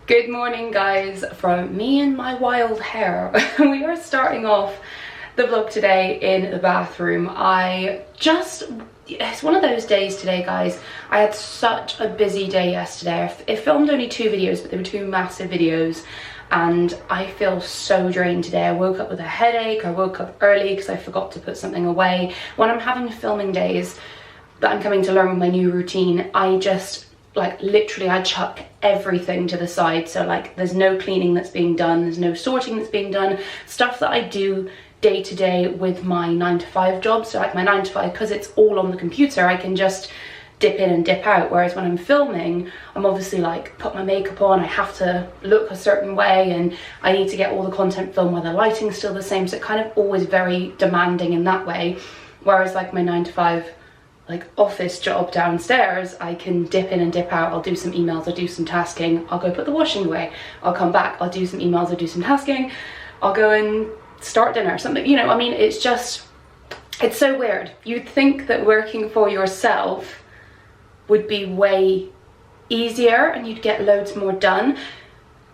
Good morning guys, from me and my wild hair. We are starting off the vlog today in the bathroom. It's one of those days today guys. I had such a busy day yesterday. I filmed only 2 videos, but they were 2 massive videos and I feel so drained today. I woke up with a headache, I woke up early because I forgot to put something away. When I'm having filming days that I'm coming to learn with my new routine, I just literally I chuck everything to the side. So there's no cleaning that's being done, there's no sorting that's being done, stuff that I do day to day with my 9-to-5 job. So my 9-to-5, because it's all on the computer, I can just dip in and dip out. Whereas when I'm filming, I'm obviously put my makeup on, I have to look a certain way and I need to get all the content filmed while the lighting's still the same. So it kind of always very demanding in that way. Whereas my 9-to-5 office job downstairs, I can dip in and dip out. I'll do some emails, I'll do some tasking, I'll go put the washing away, I'll come back, I'll do some emails, I'll do some tasking, I'll go and start dinner or something, you know. I mean, it's so weird. You'd think that working for yourself would be way easier and you'd get loads more done,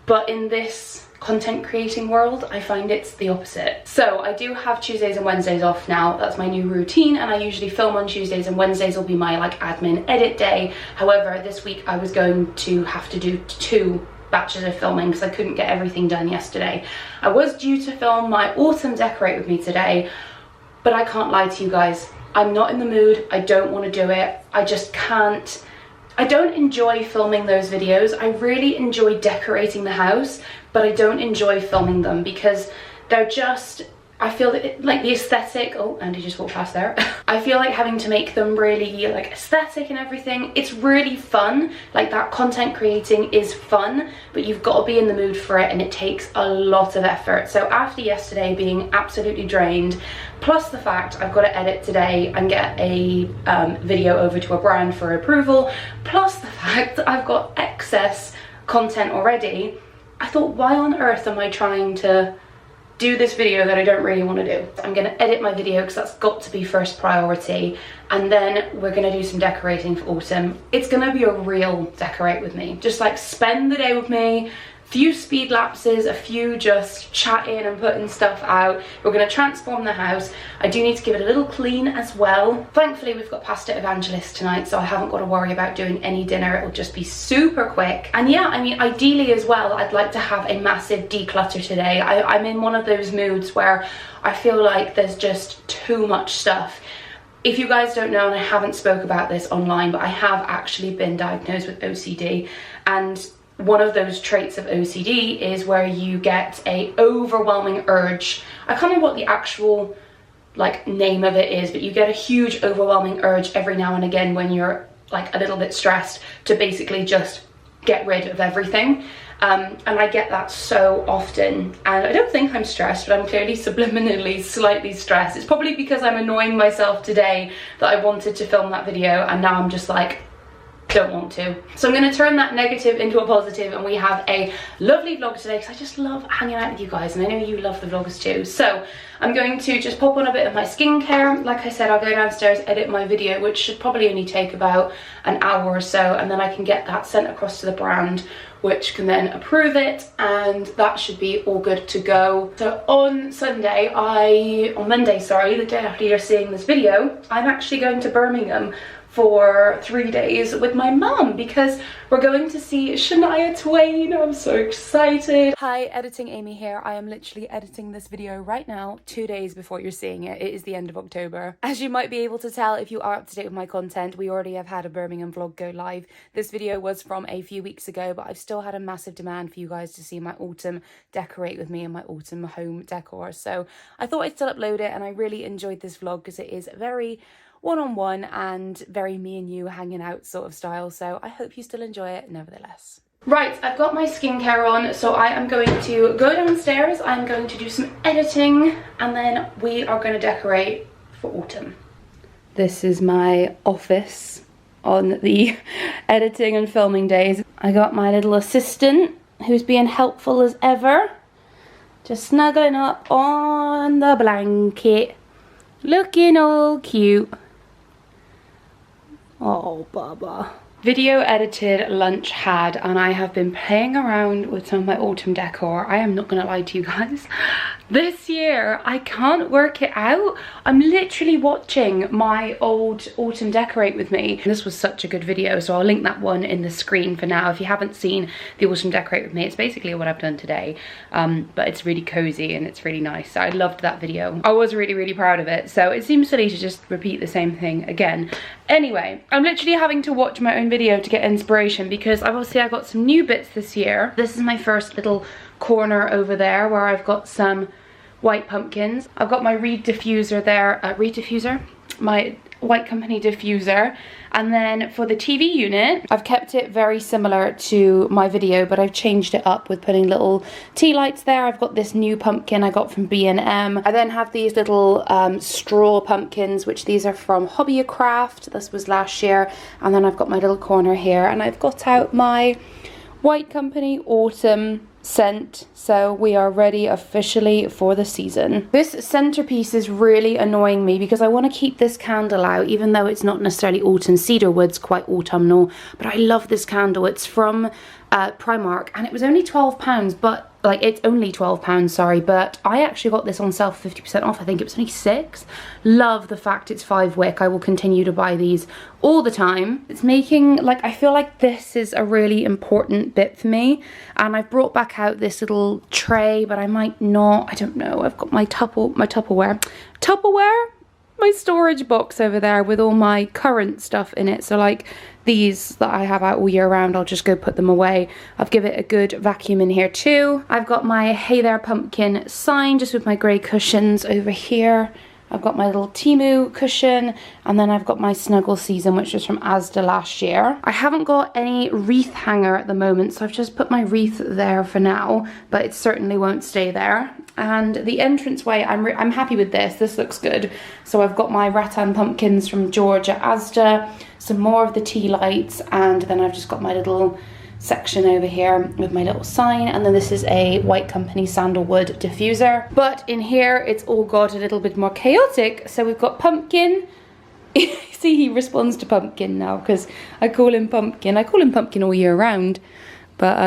but in this content creating world, I find it's the opposite. So I do have Tuesdays and Wednesdays off now. That's my new routine, and I usually film on Tuesdays, and Wednesdays will be my admin edit day. However, this week I was going to have to do 2 batches of filming because I couldn't get everything done yesterday. I was due to film my autumn decorate with me today, but I can't lie to you guys, I'm not in the mood. I don't want to do it. I just can't. I don't enjoy filming those videos. I really enjoy decorating the house, but I don't enjoy filming them because they're just, I feel that the aesthetic, oh, Andy just walked past there. I feel like having to make them really aesthetic and everything. It's really fun. That content creating is fun, but you've got to be in the mood for it and it takes a lot of effort. So after yesterday being absolutely drained, plus the fact I've got to edit today and get a video over to a brand for approval, plus the fact that I've got excess content already, I thought, why on earth am I trying to do this video that I don't really want to do? I'm going to edit my video because that's got to be first priority, and then we're going to do some decorating for autumn. It's going to be a real decorate with me. Just spend the day with me. Few speed lapses, a few just chatting and putting stuff out. We're going to transform the house. I do need to give it a little clean as well. Thankfully we've got pasta evangelist tonight, so I haven't got to worry about doing any dinner. It'll just be super quick. And yeah, I mean, ideally as well, I'd like to have a massive declutter today. I'm in one of those moods where I feel like there's just too much stuff. If you guys don't know, and I haven't spoke about this online, but I have actually been diagnosed with OCD, and one of those traits of OCD is where you get a overwhelming urge. I can't remember what the actual name of it is, but you get a huge overwhelming urge every now and again when you're a little bit stressed to basically just get rid of everything. And I get that so often, and I don't think I'm stressed, but I'm clearly subliminally slightly stressed. It's probably because I'm annoying myself today that I wanted to film that video, and now I'm just don't want to. So I'm going to turn that negative into a positive, and we have a lovely vlog today because I just love hanging out with you guys, and I know you love the vlogs too. So I'm going to just pop on a bit of my skincare. Like I said, I'll go downstairs, edit my video, which should probably only take about an hour or so, and then I can get that sent across to the brand, which can then approve it, and that should be all good to go. So on Monday, sorry, the day after you're seeing this video, I'm actually going to Birmingham for 3 days with my mum because we're going to see Shania Twain. I'm so excited. Hi, Editing Amy here. I am literally editing this video right now, 2 days before you're seeing it. It is the end of October. As you might be able to tell if you are up to date with my content, we already have had a Birmingham vlog go live. This video was from a few weeks ago, but I've still had a massive demand for you guys to see my autumn decorate with me and my autumn home decor. So I thought I'd still upload it, and I really enjoyed this vlog because it is very one-on-one and very me and you hanging out sort of style, so I hope you still enjoy it nevertheless. Right, I've got my skincare on, so I am going to go downstairs, I'm going to do some editing, and then we are going to decorate for autumn. This is my office on the editing and filming days. I got my little assistant who's being helpful as ever, just snuggling up on the blanket, looking all cute. Oh, Baba. Video edited, lunch had, and I have been playing around with some of my autumn decor. I am not gonna lie to you guys. This year, I can't work it out. I'm literally watching my old autumn decorate with me. This was such a good video, so I'll link that one in the screen for now. If you haven't seen the autumn decorate with me, it's basically what I've done today. But it's really cozy and it's really nice. So I loved that video. I was really, really proud of it. So it seems silly to just repeat the same thing again. Anyway, I'm literally having to watch my own video to get inspiration because obviously I got some new bits this year. This is my first little corner over there where I've got some white pumpkins. I've got my reed diffuser there, my White Company diffuser. And then for the TV unit, I've kept it very similar to my video, but I've changed it up with putting little tea lights there. I've got this new pumpkin I got from B&M. I then have these little straw pumpkins, which these are from Hobbycraft. This was last year. And then I've got my little corner here, and I've got out my White Company autumn scent, so we are ready officially for the season. This centerpiece is really annoying me because I want to keep this candle out, even though it's not necessarily autumn. Cedar wood's quite autumnal, but I love this candle. It's from Primark, and it was only £12, but like it's only £12, sorry, but I actually got this on sale for 50% off. I think it was only £6. Love the fact it's 5 wick. I will continue to buy these all the time. It's making, like, I feel like this is a really important bit for me, and I've brought back out this little tray, but I might not, I don't know. I've got my Tupperware, my storage box over there with all my current stuff in it. So like these that I have out all year round, I'll just go put them away. I'll give it a good vacuum in here too. I've got my Hey There Pumpkin sign just with my grey cushions over here. I've got my little Temu cushion, and then I've got my Snuggle Season, which was from Asda last year. I haven't got any wreath hanger at the moment, so I've just put my wreath there for now, but it certainly won't stay there. And the entranceway, I'm happy with this. This looks good. So I've got my rattan pumpkins from George at Asda, some more of the tea lights, and then I've just got my little section over here with my little sign, and then this is a White Company sandalwood diffuser. But in here it's all got a little bit more chaotic. So we've got pumpkin. See, he responds to pumpkin now because I call him pumpkin. I call him pumpkin all year round, but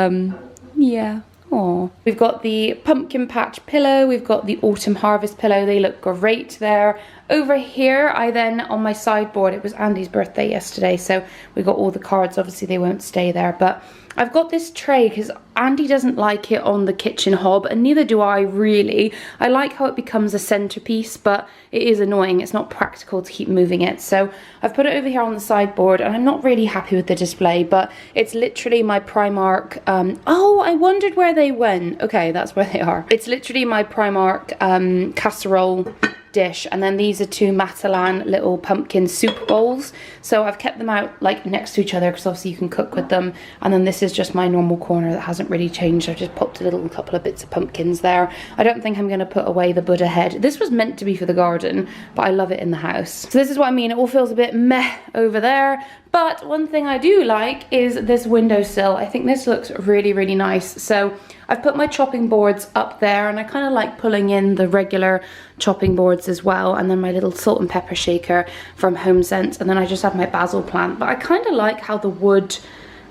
yeah. Oh, we've got the pumpkin patch pillow, we've got the autumn harvest pillow. They look great there. Over here, I then, on my sideboard, it was Andy's birthday yesterday, so we got all the cards. Obviously they won't stay there, but I've got this tray because Andy doesn't like it on the kitchen hob, and neither do I really. I like how it becomes a centerpiece, but it is annoying. It's not practical to keep moving it. So I've put it over here on the sideboard, and I'm not really happy with the display, but it's literally my Primark. Oh, I wondered where they went. Okay, that's where they are. It's literally my Primark casserole dish, and then these are two Matalan little pumpkin soup bowls. So I've kept them out like next to each other because obviously you can cook with them. And then this is just my normal corner that hasn't really changed. I've just popped a little couple of bits of pumpkins there. I don't think I'm going to put away the Buddha head. This was meant to be for the garden, but I love it in the house. So this is what I mean. It all feels a bit meh over there. But one thing I do like is this windowsill. I think this looks really, really nice. So I've put my chopping boards up there, and I kind of like pulling in the regular chopping boards as well, and then my little salt and pepper shaker from HomeSense, and then I just have my basil plant. But I kind of like how the wood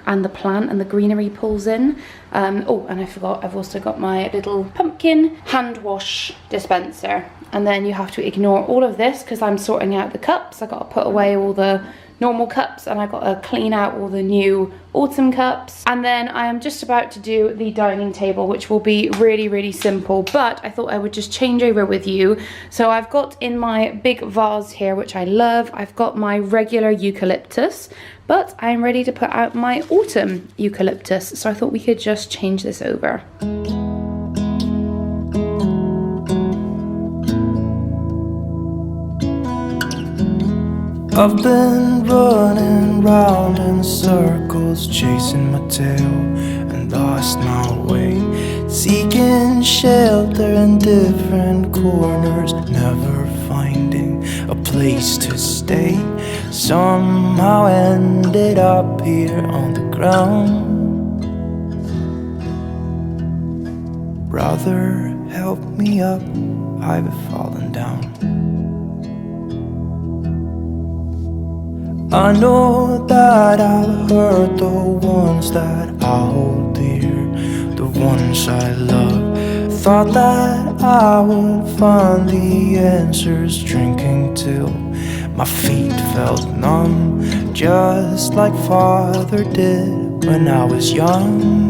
and the plant and the greenery pulls in. Oh, and I forgot, I've also got my little pumpkin hand wash dispenser. And then you have to ignore all of this because I'm sorting out the cups. I got to put away all the normal cups, and I got to clean out all the new autumn cups. And then I am just about to do the dining table, which will be really, really simple, but I thought I would just change over with you. So I've got in my big vase here, which I love, I've got my regular eucalyptus, but I'm ready to put out my autumn eucalyptus. So I thought we could just change this over. I've been running round in circles, chasing my tail and lost my way, seeking shelter in different corners, never finding a place to stay. Somehow ended up here on the ground. Brother, help me up, I've fallen down. I know that I've hurt the ones that I hold dear, the ones I love. Thought that I would find the answers drinking till my feet felt numb, just like Father did when I was young.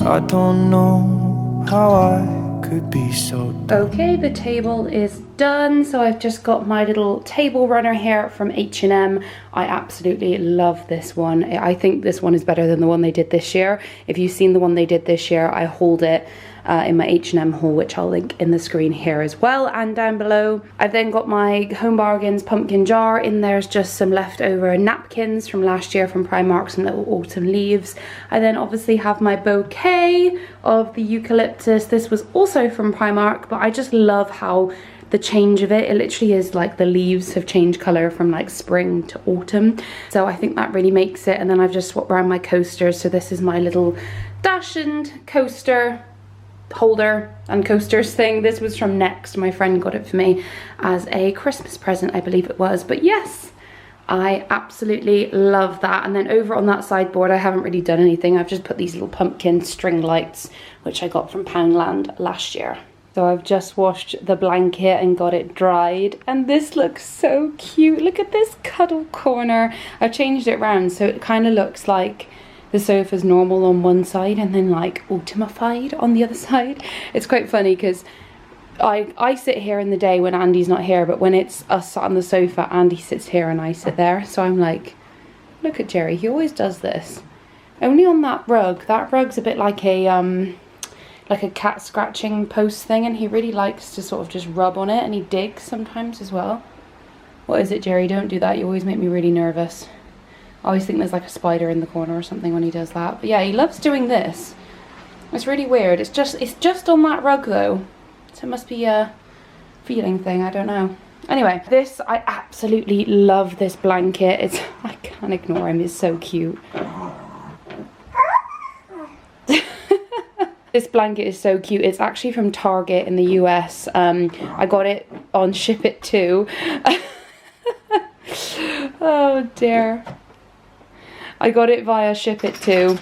I don't know how I could be so dumb. Okay, the table is done. So I've just got my little table runner here from H&M. I absolutely love this one. I think this one is better than the one they did this year. If you've seen the one they did this year, I hold it in my H&M haul, which I'll link in the screen here as well and down below. I've then got my Home Bargains pumpkin jar. In there's just some leftover napkins from last year from Primark, some little autumn leaves. I then obviously have my bouquet of the eucalyptus. This was also from Primark, but I just love how the change of it literally is like the leaves have changed colour from like spring to autumn. So I think that really makes it. And then I've just swapped around my coasters. So this is my little Dachshund coaster holder and coasters thing. This was from Next. My friend got it for me as a Christmas present, I believe it was. But yes, I absolutely love that. And then over on that sideboard, I haven't really done anything. I've just put these little pumpkin string lights, which I got from Poundland last year. So I've just washed the blanket and got it dried, and this looks so cute. Look at this cuddle corner. I've changed it around so it kind of looks like the sofa's normal on one side and then like autumnified on the other side. It's quite funny because I sit here in the day when Andy's not here, but when it's us sat on the sofa, Andy sits here and I sit there. So I'm like, look at Jerry, he always does this. Only on that rug. That rug's a bit like a cat scratching post thing, and he really likes to sort of just rub on it, and he digs sometimes as well. What is it, Jerry? Don't do that. You always make me really nervous. I always think there's like a spider in the corner or something when he does that. But yeah, he loves doing this. It's really weird. It's just on that rug though. So it must be a feeling thing, I don't know. Anyway, this, I absolutely love this blanket. I can't ignore him, it's so cute. This blanket is so cute. It's actually from Target in the US. I got it on Ship It Too. Oh dear. I got it via Ship It Too.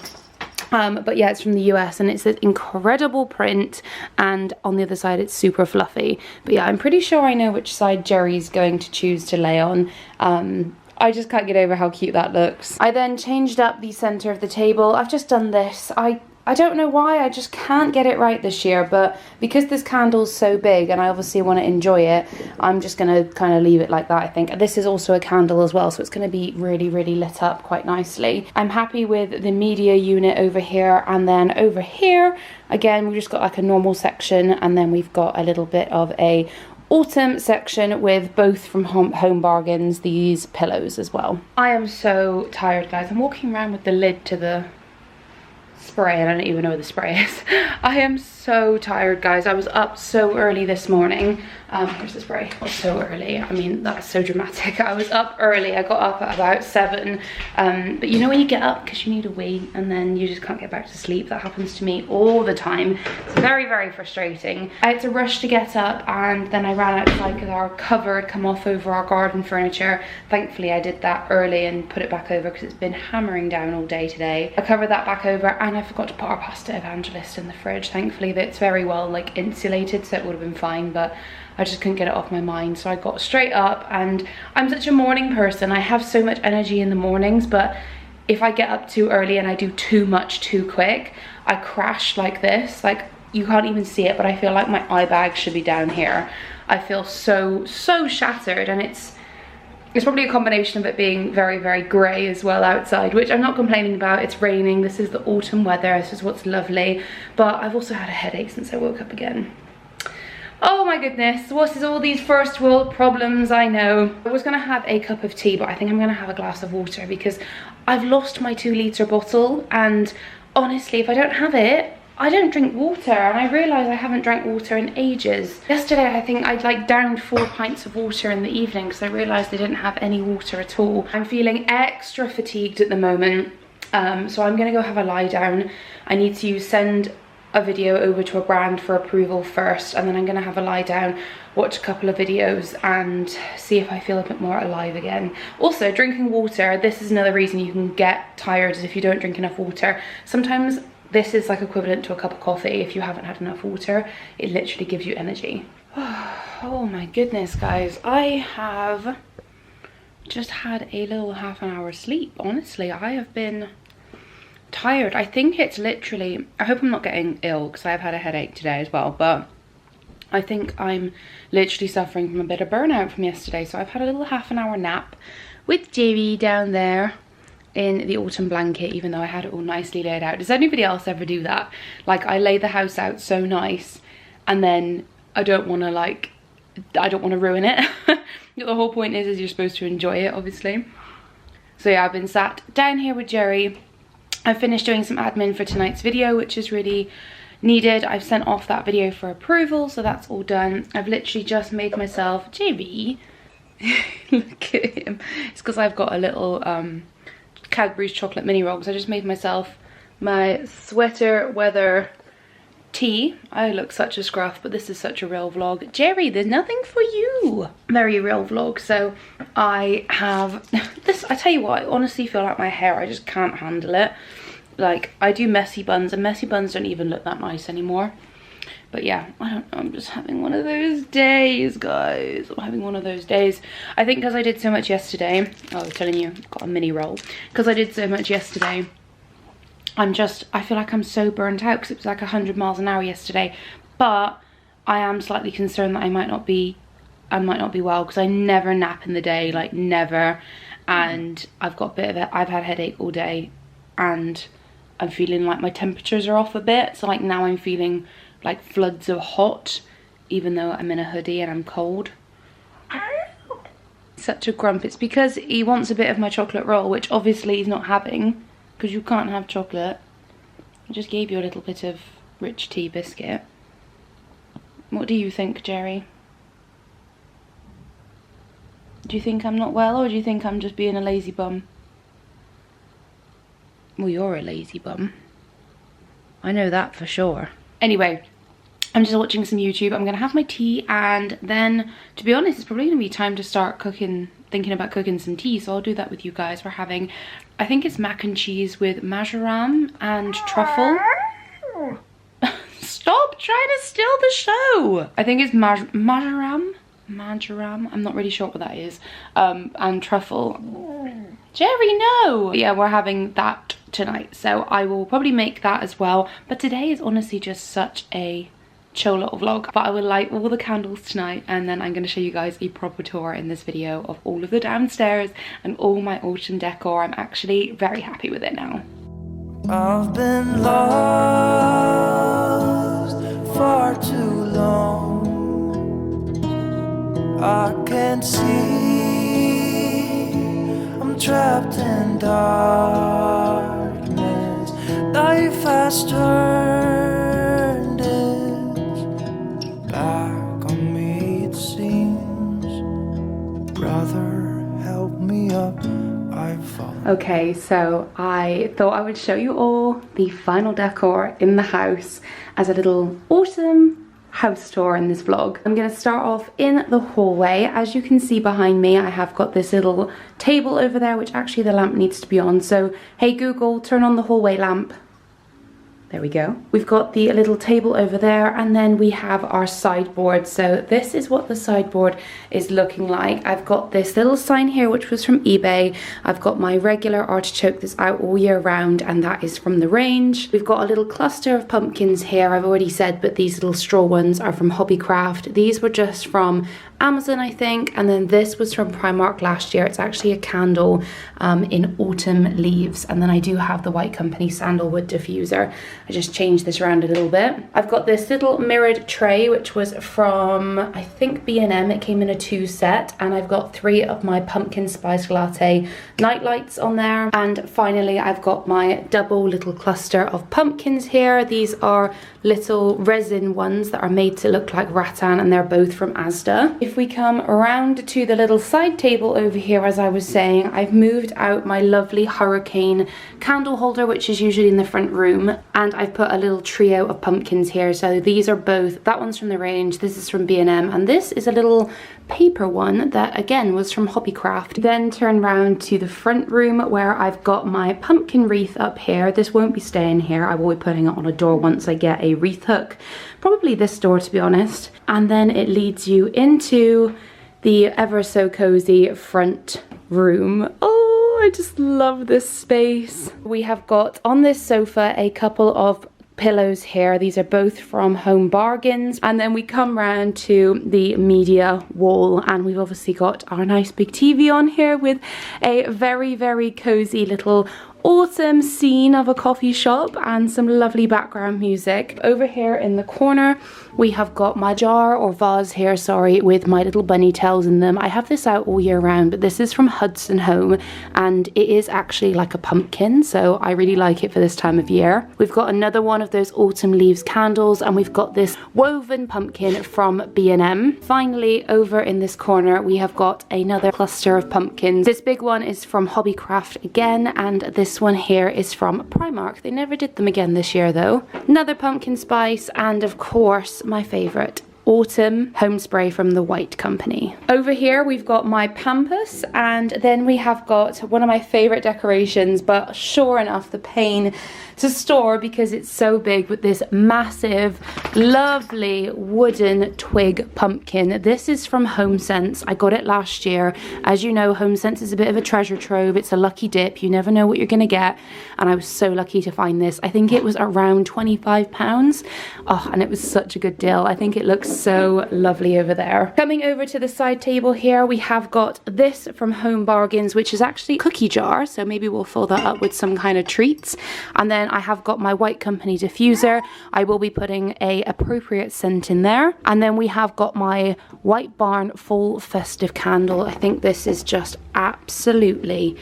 But yeah, it's from the US and it's an incredible print, and on the other side it's super fluffy. But yeah, I'm pretty sure I know which side Jerry's going to choose to lay on. I just can't get over how cute that looks. I then changed up the center of the table. I've just done this. I don't know why, I just can't get it right this year, but because this candle's so big and I obviously want to enjoy it, I'm just going to kind of leave it like that, I think. This is also a candle as well, so it's going to be really, really lit up quite nicely. I'm happy with the media unit over here, and then over here, again, we've just got like a normal section, and then we've got a little bit of a autumn section with both from Home Bargains, these pillows as well. I am so tired, guys. I'm walking around with the lid to the spray and I don't even know where the spray is. I am so tired, guys. I was up so early this morning. Where's the spray? Oh, so early. I mean, that's so dramatic. I was up early. I got up at about 7. But you know when you get up because you need a wee and then you just can't get back to sleep? That happens to me all the time. It's very, very frustrating. I had to rush to get up, and then I ran outside because our cover had come off over our garden furniture. Thankfully, I did that early and put it back over because it's been hammering down all day today. I covered that back over, and I forgot to put our pasta evangelist in the fridge. Thankfully, it's very well like insulated, so it would have been fine, but I just couldn't get it off my mind. So I got straight up, and I'm such a morning person. I have so much energy in the mornings, but if I get up too early and I do too much too quick, I crash like this. Like, you can't even see it, but I feel like my eye bag should be down here. I feel so shattered, and it's probably a combination of it being very, very grey as well outside, which I'm not complaining about. It's raining. This is the autumn weather. This is what's lovely. But I've also had a headache since I woke up again. Oh my goodness, what is all these first world problems? I know. I was gonna have a cup of tea, but I think I'm gonna have a glass of water because I've lost my 2-litre bottle, and honestly, if I don't have it, I don't drink water, and I realise I haven't drank water in ages. Yesterday, I think I'd like downed 4 pints of water in the evening because I realised I didn't have any water at all. I'm feeling extra fatigued at the moment, so I'm gonna go have a lie down. I need to send a video over to a brand for approval first, and then I'm gonna have a lie down, watch a couple of videos and see if I feel a bit more alive again. Also, drinking water, this is another reason you can get tired, is if you don't drink enough water. Sometimes this is like equivalent to a cup of coffee. If you haven't had enough water, it literally gives you energy. Oh my goodness, guys, I have just had a little half an hour sleep. Honestly, I have been tired. I think it's literally, I hope I'm not getting ill because I've had a headache today as well, but I think I'm literally suffering from a bit of burnout from yesterday. So I've had a little half an hour nap with Jamie down there in the autumn blanket, even though I had it all nicely laid out. Does anybody else ever do that? Like, I lay the house out so nice and then I don't want to ruin it. The whole point is you're supposed to enjoy it, obviously. So yeah, I've been sat down here with Jerry. I finished doing some admin for tonight's video, which is really needed. I've sent off that video for approval, so that's all done. I've literally just made myself, JB, look at him. It's because I've got a little Cadbury's chocolate mini roll, because I just made myself my sweater weather tea. I look such a scruff, but this is such a real vlog. Jerry, there's nothing for you. Very real vlog. So I have this, I tell you what, I honestly feel like my hair, I just can't handle it. Like, I do messy buns and messy buns don't even look that nice anymore. But yeah, I don't know, I'm just having one of those days, guys. I'm having one of those days. I think because I did so much yesterday, I was telling you, I've got a mini roll. Because I did so much yesterday, I feel like I'm so burnt out because it was like 100 miles an hour yesterday. But I am slightly concerned that I might not be well, because I never nap in the day, like never. And I've got a bit of it, I've had a headache all day and I'm feeling like my temperatures are off a bit. So like now I'm feeling like floods of hot, even though I'm in a hoodie and I'm cold. Such a grump. It's because he wants a bit of my chocolate roll, which obviously he's not having, because you can't have chocolate. I just gave you a little bit of rich tea biscuit. What do you think, Jerry? Do you think I'm not well, or do you think I'm just being a lazy bum? Well, you're a lazy bum. I know that for sure. Anyway, I'm just watching some YouTube. I'm gonna have my tea, and then, to be honest, it's probably gonna be time to start cooking, thinking about cooking some tea. So I'll do that with you guys. We're having, I think it's mac and cheese with marjoram and truffle. Stop trying to steal the show. I think it's marjoram, I'm not really sure what that is, and truffle. Jerry, no! Yeah, we're having that tonight, so I will probably make that as well. But today is honestly just such a chill little vlog. But I will light all the candles tonight, and then I'm going to show you guys a proper tour in this video of all of the downstairs and all my autumn decor. I'm actually very happy with it now. I've been lost far too long. I can't see, I'm trapped in darkness. Life has turned its back on me, it seems. Brother, help me up, I've fallen. Okay, so I thought I would show you all the final decor in the house as a little autumn house tour in this vlog. I'm going to start off in the hallway. As you can see behind me, I have got this little table over there, which actually the lamp needs to be on. So, hey Google, turn on the hallway lamp. There we go. We've got the little table over there, and then we have our sideboard. So this is what the sideboard is looking like. I've got this little sign here, which was from eBay. I've got my regular artichoke that's out all year round, and that is from the range. We've got a little cluster of pumpkins here, I've already said, but these little straw ones are from Hobbycraft. These were just from Amazon, I think, and then this was from Primark last year. It's actually a candle in autumn leaves, and then I do have the White Company sandalwood diffuser. I just changed this around a little bit. I've got this little mirrored tray, which was from, I think, B&M. It came in a 2 set, and I've got 3 of my pumpkin spice latte night lights on there. And finally, I've got my double little cluster of pumpkins here. These are little resin ones that are made to look like rattan, and they're both from Asda. If if we come around to the little side table over here, as I was saying, I've moved out my lovely hurricane candle holder, which is usually in the front room, and I've put a little trio of pumpkins here. So these are both, that one's from the range, this is from B&M, and this is a little paper one that again was from Hobbycraft. Then turn round to the front room where I've got my pumpkin wreath up here. This won't be staying here, I will be putting it on a door once I get a wreath hook, probably this door to be honest. And then it leads you into the ever so cozy front room. Oh, I just love this space. We have got on this sofa a couple of pillows here. These are both from Home Bargains. And then we come round to the media wall, and we've obviously got our nice big TV on here with a very, very cozy little autumn scene of a coffee shop and some lovely background music. Over here in the corner we have got my jar or vase here, sorry, with my little bunny tails in them. I have this out all year round, but this is from Hudson Home and it is actually like a pumpkin, so I really like it for this time of year. We've got another one of those autumn leaves candles, and we've got this woven pumpkin from B&M. Finally, over in this corner we have got another cluster of pumpkins. This big one is from Hobbycraft again, and this one here is from Primark. They never did them again this year though. Another pumpkin spice, and of course my favourite, autumn home spray from the White Company. Over here we've got my pampas, and then we have got one of my favourite decorations, but sure enough the pain to store because it's so big, with this massive lovely wooden twig pumpkin. This is from HomeSense. I got it last year. As you know, HomeSense is a bit of a treasure trove. It's a lucky dip, you never know what you're gonna get, and I was so lucky to find this. I think it was around £25. Oh, and it was such a good deal. I think it looks so lovely over there. Coming over to the side table here, we have got this from Home Bargains, which is actually a cookie jar, so maybe we'll fill that up with some kind of treats. And then I have got my White Company diffuser. I will be putting a appropriate scent in there. And then we have got my White Barn full festive candle. I think this is just absolutely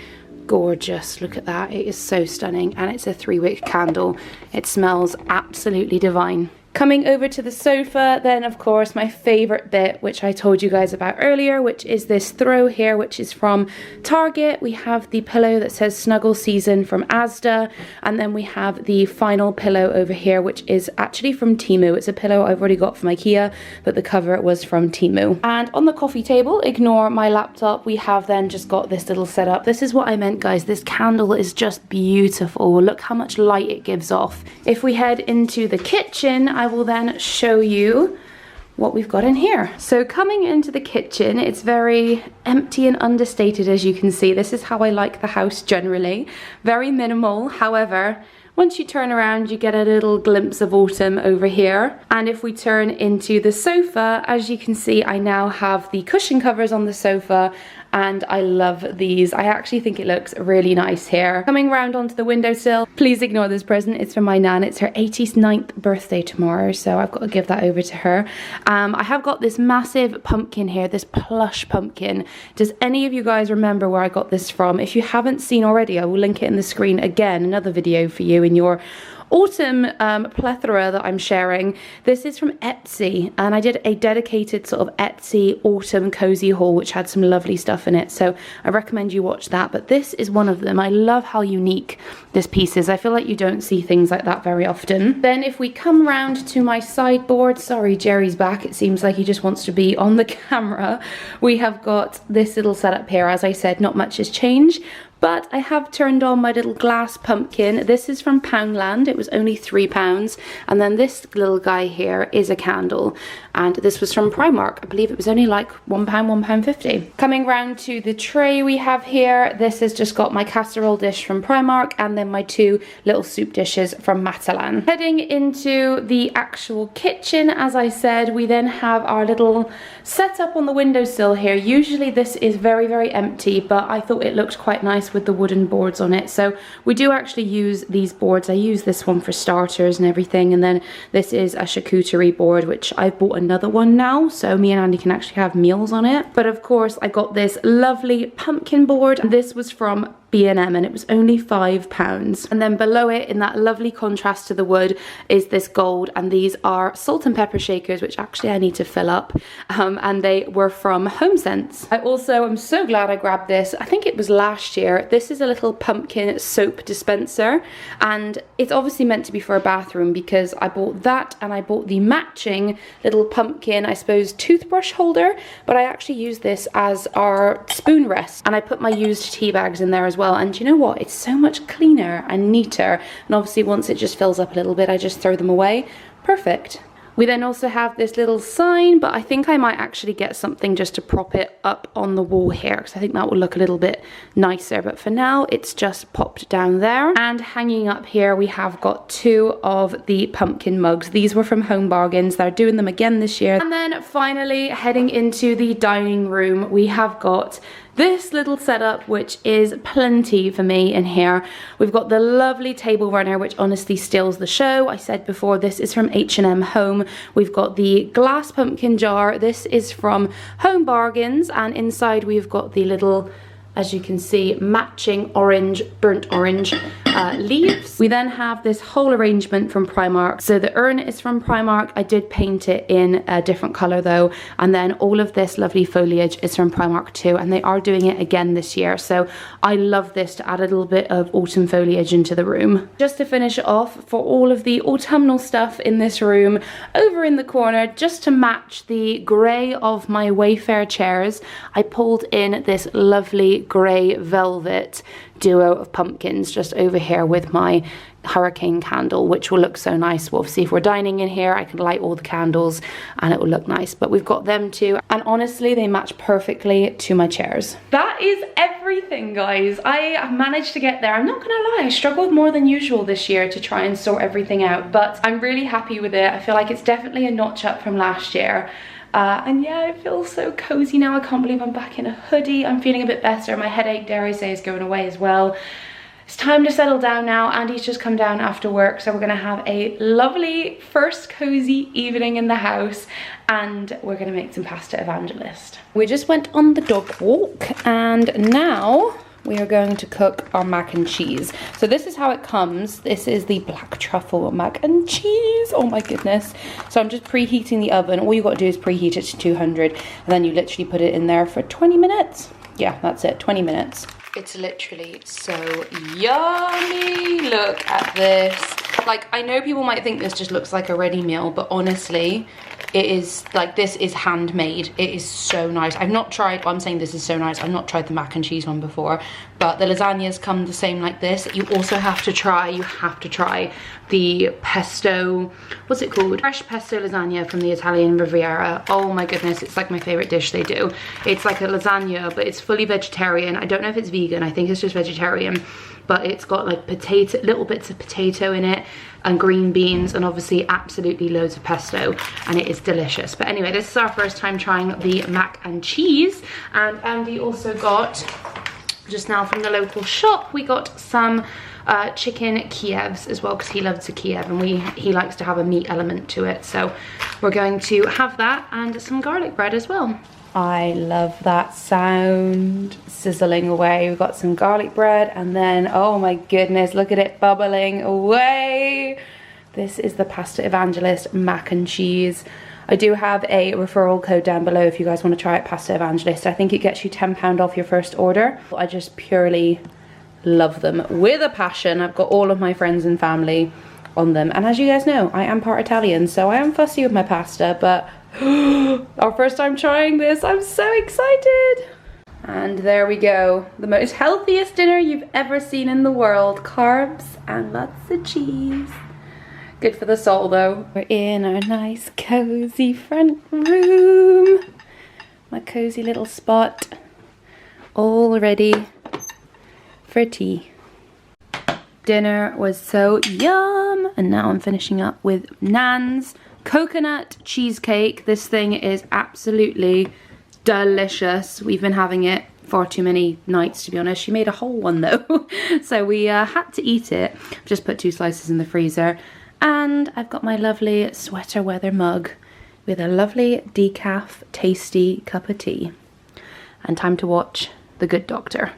gorgeous. Look at that, it is so stunning, and it's a 3-wick candle. It smells absolutely divine. Coming over to the sofa, then of course my favorite bit, which I told you guys about earlier, which is this throw here, which is from Target. We have the pillow that says Snuggle Season from Asda, and then we have the final pillow over here, which is actually from Temu. It's a pillow I've already got from IKEA, but the cover was from Temu. And on the coffee table, ignore my laptop, we have then just got this little setup. This is what I meant, guys. This candle is just beautiful. Look how much light it gives off. If we head into the kitchen, I will then show you what we've got in here. So coming into the kitchen, it's very empty and understated, as you can see. This is how I like the house generally. Very minimal. However, once you turn around, you get a little glimpse of autumn over here. And if we turn into the sofa, as you can see, I now have the cushion covers on the sofa, and I love these. I actually think it looks really nice here. Coming round onto the windowsill, please ignore this present. It's from my nan. It's her 89th birthday tomorrow, so I've got to give that over to her. I have got this massive pumpkin here, this plush pumpkin. Does any of you guys remember where I got this from? If you haven't seen already, I will link it in the screen again, another video for you in your autumn plethora that I'm sharing. This is from Etsy, and I did a dedicated sort of Etsy autumn cozy haul which had some lovely stuff in it, so I recommend you watch that. But this is one of them. I love how unique this piece is. I feel like you don't see things like that very often. Then if we come round to my sideboard, sorry, Jerry's back, it seems like he just wants to be on the camera. We have got this little setup here. As I said, not much has changed, but I have turned on my little glass pumpkin. This is from Poundland. It was only £3. And then this little guy here is a candle. And this was from Primark. I believe it was only like £1, £1.50. Coming round to the tray we have here. This has just got my casserole dish from Primark, and then my 2 little soup dishes from Matalan. Heading into the actual kitchen, as I said, we then have our little setup on the windowsill here. Usually this is very, very empty, but I thought it looked quite nice with the wooden boards on it. So we do actually use these boards. I use this one for starters and everything, and then this is a charcuterie board, which I've bought another one now, so me and Andy can actually have meals on it. But of course I got this lovely pumpkin board. This was from B&M, and it was only £5. And then below it, in that lovely contrast to the wood, is this gold, and these are salt and pepper shakers, which actually I need to fill up, and they were from HomeSense. I also am so glad I grabbed this. I think it was last year. This is a little pumpkin soap dispenser, and it's obviously meant to be for a bathroom, because I bought that and I bought the matching little pumpkin, I suppose, toothbrush holder, but I actually use this as our spoon rest, and I put my used tea bags in there as well. And you know what, it's so much cleaner and neater, and obviously once it just fills up a little bit, I just throw them away. Perfect. We then also have this little sign, but I think I might actually get something just to prop it up on the wall here, because I think that will look a little bit nicer. But for now, it's just popped down there. And hanging up here, we have got 2 of the pumpkin mugs. These were from Home Bargains. They're doing them again this year. And then finally, heading into the dining room, we have got this little setup, which is plenty for me in here. We've got the lovely table runner, which honestly steals the show. I said before, this is from H&M Home. We've got the glass pumpkin jar. This is from Home Bargains, and inside we've got the little, as you can see, matching orange, burnt orange leaves. We then have this whole arrangement from Primark. So the urn is from Primark. I did paint it in a different color though. And then all of this lovely foliage is from Primark too. And they are doing it again this year. So I love this to add a little bit of autumn foliage into the room. Just to finish off, for all of the autumnal stuff in this room, over in the corner, just to match the grey of my Wayfair chairs, I pulled in this lovely grey velvet duo of pumpkins just over here with my hurricane candle, which will look so nice. Well, obviously if we're dining in here, I can light all the candles and it will look nice. But we've got them too, and honestly they match perfectly to my chairs. That is everything, guys. I managed to get there. I'm not gonna lie, I struggled more than usual this year to try and sort everything out, but I'm really happy with it. I feel like it's definitely a notch up from last year. And yeah, it feels so cozy now. I can't believe I'm back in a hoodie. I'm feeling a bit better. My headache, dare I say, is going away as well. It's time to settle down now. Andy's just come down after work, so we're gonna have a lovely first cozy evening in the house, and we're gonna make some pasta evangelist. We just went on the dog walk, and now we are going to cook our mac and cheese. So this is how it comes. This is the black truffle mac and cheese. Oh my goodness. So I'm just preheating the oven. All you got to do is preheat it to 200, and then you literally put it in there for 20 minutes. Yeah, that's it, 20 minutes. It's literally so yummy. Look at this. Like, I know people might think this just looks like a ready meal, but honestly, it is like, this is handmade. It is so nice. I've not tried, well, I'm saying this is so nice, I've not tried the mac and cheese one before, but the lasagnas come the same like this. You also have to try, the pesto, what's it called? Fresh pesto lasagna from the Italian Riviera. Oh my goodness, it's like my favorite dish they do. It's like a lasagna, but it's fully vegetarian. I don't know if it's vegan, I think it's just vegetarian, but it's got like potato, little bits of potato in it, and green beans, and obviously absolutely loads of pesto, and it is delicious. But anyway, this is our first time trying the mac and cheese, and Andy also got, just now from the local shop, we got some chicken Kievs as well, because he loves a Kiev, and he likes to have a meat element to it. So we're going to have that and some garlic bread as well. I love that sound, sizzling away. We've got some garlic bread, and then, oh my goodness, look at it bubbling away. This is the Pasta Evangelist mac and cheese. I do have a referral code down below if you guys want to try it, Pasta Evangelist. I think it gets you £10 off your first order. I just purely love them with a passion. I've got all of my friends and family on them, and as you guys know, I am part Italian, so I am fussy with my pasta, but our first time trying this, I'm so excited. And there we go, the most healthiest dinner you've ever seen in the world. Carbs and lots of cheese. Good for the soul though. We're in our nice cozy front room. My cozy little spot, all ready for tea. Dinner was so yum, and now I'm finishing up with Nan's coconut cheesecake. This thing is absolutely delicious. We've been having it far too many nights, to be honest. She made a whole one though, so we had to eat it. Just put 2 slices in the freezer, and I've got my lovely sweater weather mug with a lovely decaf tasty cup of tea, and time to watch The Good Doctor.